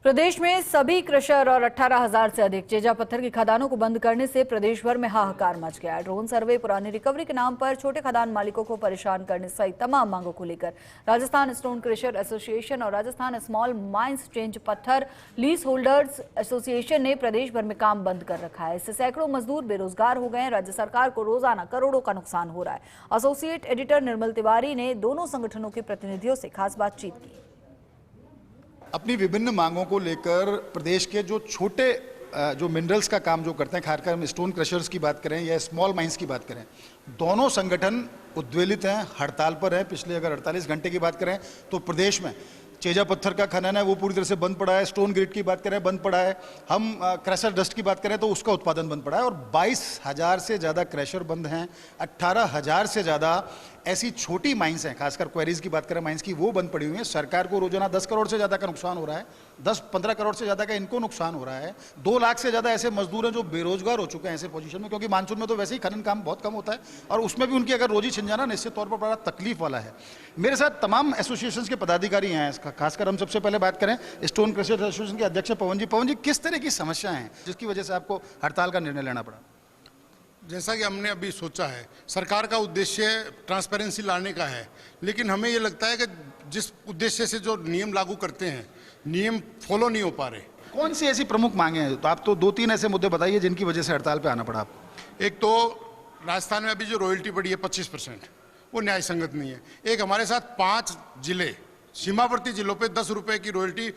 प्रदेश में सभी क्रशर और 18,000 से अधिक चेजा पत्थर की खदानों को बंद करने से प्रदेश भर में हाहाकार मच गया है। ड्रोन सर्वे, पुरानी रिकवरी के नाम पर छोटे खदान मालिकों को परेशान करने सहित तमाम मांगों को लेकर राजस्थान स्टोन क्रशर एसोसिएशन और राजस्थान स्मॉल माइंस चेंज पत्थर लीज होल्डर्स एसोसिएशन ने प्रदेश भर में काम बंद कर रखा है। इससे सैकड़ों मजदूर बेरोजगार हो गए हैं। राज्य सरकार को रोजाना करोड़ों का नुकसान हो रहा है। एसोसिएट एडिटर निर्मल तिवारी ने दोनों संगठनों के प्रतिनिधियों से खास बातचीत की। अपनी विभिन्न मांगों को लेकर प्रदेश के जो छोटे जो मिनरल्स का काम जो करते हैं, खासकर हम स्टोन क्रशर्स की बात करें या स्मॉल माइंस की बात करें, दोनों संगठन उद्वेलित हैं, हड़ताल पर हैं। पिछले अगर 48 घंटे की बात करें तो प्रदेश में चेजा पत्थर का खनन है वो पूरी तरह से बंद पड़ा है। स्टोन ग्रिड की बात करें बंद पड़ा है। हम क्रशर डस्ट की बात करें तो उसका उत्पादन बंद पड़ा है। और 22,000 से ज़्यादा क्रशर बंद हैं। 18,000 से ज़्यादा ऐसी छोटी माइंस हैं, खासकर क्वेरीज की बात करें माइंस की, वो बंद पड़ी हुई हैं। सरकार को रोजाना 10 करोड़ से ज़्यादा का नुकसान हो रहा है। 10-15 करोड़ से ज़्यादा का इनको नुकसान हो रहा है। 2 लाख से ज़्यादा ऐसे मजदूर हैं जो बेरोजगार हो चुके हैं ऐसे पोजीशन में, क्योंकि मानसून में तो वैसे ही खनन काम बहुत कम होता है और उसमें भी उनकी अगर रोजी छिन जाना निश्चित तौर पर बड़ा तकलीफ वाला है। मेरे साथ तमाम एसोसिएशन के पदाधिकारी हैं। खासकर हम सबसे पहले बात करें स्टोन क्रशर एसोसिएशन के अध्यक्ष पवन जी। पवन जी, किस तरह की समस्याएं हैं जिसकी वजह से आपको हड़ताल का निर्णय लेना पड़ा? जैसा कि हमने अभी सोचा है, सरकार का उद्देश्य ट्रांसपेरेंसी लाने का है, लेकिन हमें ये लगता है कि जिस उद्देश्य से जो नियम लागू करते हैं, नियम फॉलो नहीं हो पा रहे। कौन सी ऐसी प्रमुख मांगे हैं? तो आप तो 2-3 ऐसे मुद्दे बताइए जिनकी वजह से हड़ताल पे आना पड़ा आपको। एक तो राजस्थान में अभी जो रॉयल्टी पड़ी है 25%, वो न्याय संगत नहीं है। एक हमारे साथ 5 जिले, सीमावर्ती जिलों पे 10 रुपये की रॉयल्टी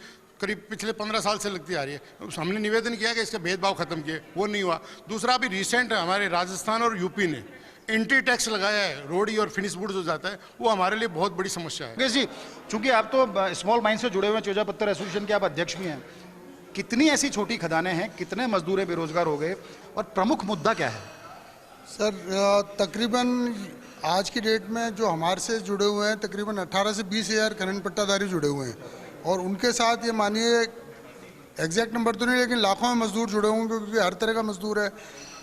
करीब पिछले 15 साल से लगती आ रही है। हमने निवेदन किया कि इसका भेदभाव खत्म किए, वो नहीं हुआ। दूसरा, अभी रिसेंट हमारे राजस्थान और यूपी ने एंटी टैक्स लगाया है रोडी और फिनिश वुड जो जाता है, वो हमारे लिए बहुत बड़ी समस्या है। जी, चूंकि आप तो स्मॉल माइंस से जुड़े हुए चेजा पत्थर एसोसिएशन के आप अध्यक्ष भी हैं, कितनी ऐसी छोटी खदानें हैं, कितने मजदूर बेरोजगार हो गए और प्रमुख मुद्दा क्या है? सर, तकरीबन आज की डेट में जो हमारे से जुड़े हुए हैं तकरीबन 18 से 20 हज़ार खनन पट्टाधारी जुड़े हुए हैं और उनके साथ ये मानिए एग्जैक्ट नंबर तो नहीं, लेकिन लाखों में मजदूर जुड़े होंगे, क्योंकि हर तरह का मजदूर है।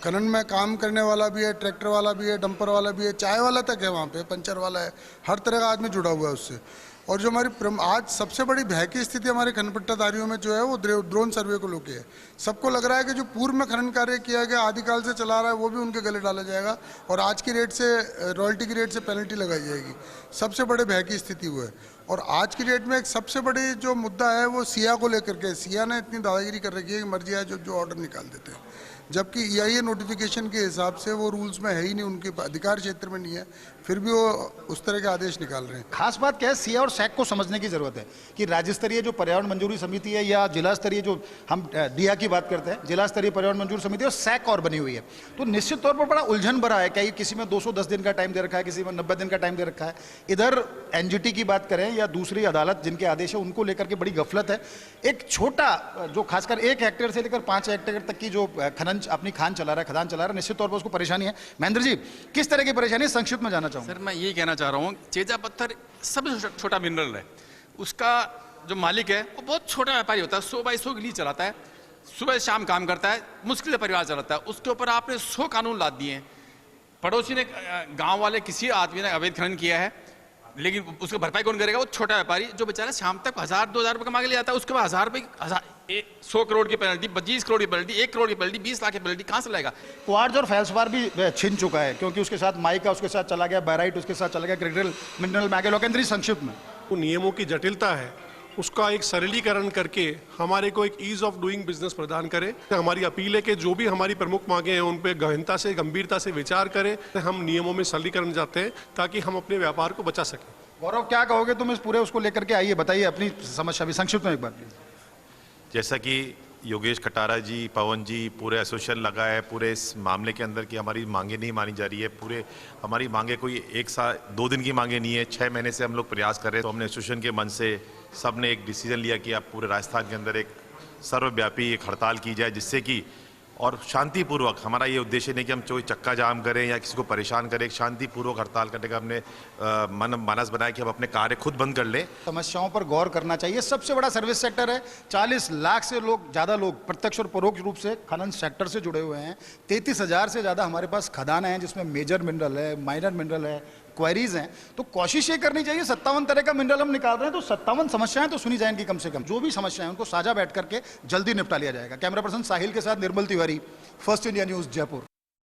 खनन में काम करने वाला भी है, ट्रैक्टर वाला भी है, डंपर वाला भी है, चाय वाला तक है, वहाँ पे पंचर वाला है, हर तरह का आदमी जुड़ा हुआ है उससे। और जो हमारी आज सबसे बड़ी भय की स्थिति हमारे खनन पट्टाधारियों में जो है वो ड्रोन सर्वे को लेके है। सबको लग रहा है कि जो पूर्व में खनन कार्य किया गया आदिकाल से चला रहा है वो भी उनके गले डाला जाएगा और आज की रेट से, रॉयल्टी की रेट से पेनल्टी लगाई जाएगी। सबसे बड़े भय की स्थिति वो है। और आज की डेट में एक सबसे बड़ी जो मुद्दा है वो सिया को लेकर के, सिया ने इतनी दादागिरी कर रखी है कि मर्जी है जो ऑर्डर निकाल देते हैं, जबकि EIA नोटिफिकेशन के हिसाब से वो रूल्स में है ही नहीं, उनके अधिकार क्षेत्र में नहीं है, फिर भी वो उस तरह के आदेश निकाल रहे हैं। खास बात क्या है, सिया और सैक को समझने की जरूरत है कि राज्य स्तरीय जो पर्यावरण मंजूरी समिति है या जिला स्तरीय जो हम दिया की बात करते हैं, जिला स्तरीय पर्यावरण मंजूरी समिति और सैक और बनी हुई है, तो निश्चित तौर पर बड़ा उलझन भरा है। क्या किसी में 210 दिन का टाइम दे रखा है, किसी में 90 दिन का टाइम दे रखा है। इधर NGT की बात करें या दूसरी अदालत जिनके आदेश है उनको लेकर के बड़ी गफलत है। एक छोटा जो खासकर 1 हेक्टेयर से लेकर 5 हेक्टेयर तक की जो खनन अपनी खदान चला रहा है, निश्चित तौर पर उसको परेशानी है। महेंद्र जी, किस तरह की परेशानी? संक्षिप्त में जाना चाहूंगा। सर, मैं यही कहना चाह रहा हूँ, चेजा पत्थर सबसे छोटा मिनरल है। उसका जो मालिक है वो बहुत छोटा व्यापारी होता है, 100 बाई 100 की लीज चलाता है, सुबह शाम काम करता है, मुश्किल से परिवार चलाता है। उसके ऊपर आपने 100 कानून लाद दिए हैं। पड़ोसी ने, गांव वाले किसी आदमी ने अवैध खनन किया है, लेकिन उसको भरपाई कौन करेगा? वो छोटा व्यापारी जो बेचारा शाम तक 1,000-2,000 रुपये कमा के ले जाता है। उसके बाद 1,000 रुपये, 100 करोड़ की पेनल्टी, 25 करोड़ की पेनल्टी, 1 करोड़ की पेनल्टी, 20 लाख की पेनल्टी कहाँ से लाएगा? क्वार्ट्ज और फेल्सपार भी छिन चुका है, क्योंकि उसके साथ माइका उसके साथ चला गया, बैराइट उसके साथ चला गया, क्रिटिकल मिनरल मैग्नेलोकेंद्री। संक्षिप्त में नियमों की जटिलता है, उसका एक सरलीकरण करके हमारे को एक ईज ऑफ डूइंग बिजनेस प्रदान करे। हमारी अपील है कि जो भी हमारी प्रमुख मांगे हैं उन पे गहनता से, गंभीरता से विचार करें। हम नियमों में सरलीकरण चाहते हैं ताकि हम अपने व्यापार को बचा सकें। गौरव, क्या कहोगे तुम इस पूरे उसको लेकर के? आइए बताइए अपनी समस्या भी संक्षिप्त में एक बार प्लीज। जैसा कि योगेश खटारा जी, पवन जी, पूरे एसोसिएशन लगा है पूरे इस मामले के अंदर कि हमारी मांगे नहीं मानी जा रही है। पूरे हमारी मांगे कोई 1 साल 2 दिन की मांगे नहीं है, 6 महीने से हम लोग प्रयास कर रहे हैं। तो हमने एसोसिएशन के मन से सब ने एक डिसीजन लिया कि अब पूरे राजस्थान के अंदर एक सर्वव्यापी एक हड़ताल की जाए, जिससे कि और शांतिपूर्वक, हमारा ये उद्देश्य नहीं कि हम कोई चक्का जाम करें या किसी को परेशान करें, एक शांतिपूर्वक हड़ताल करने का हमने मानस बनाया कि हम अपने कार्य खुद बंद कर लें। समस्याओं पर गौर करना चाहिए। सबसे बड़ा सर्विस सेक्टर है। 40 लाख से ज़्यादा लोग प्रत्यक्ष और परोक्ष रूप से खनन सेक्टर से जुड़े हुए हैं। 33,000 से ज़्यादा हमारे पास खदानें हैं, जिसमें मेजर मिनरल है, माइनर मिनरल है, क्वेरीज हैं, तो कोशिश ये करनी चाहिए 57 तरह का मिनरल हम निकाल रहे हैं तो 57 समस्याएं तो सुनी जाएंगी कम से कम। जो भी समस्याएं उनको साझा बैठ करके जल्दी निपटा लिया जाएगा। कैमरा पर्सन साहिल के साथ Nirmal Tiwari, first India news, Jaipur.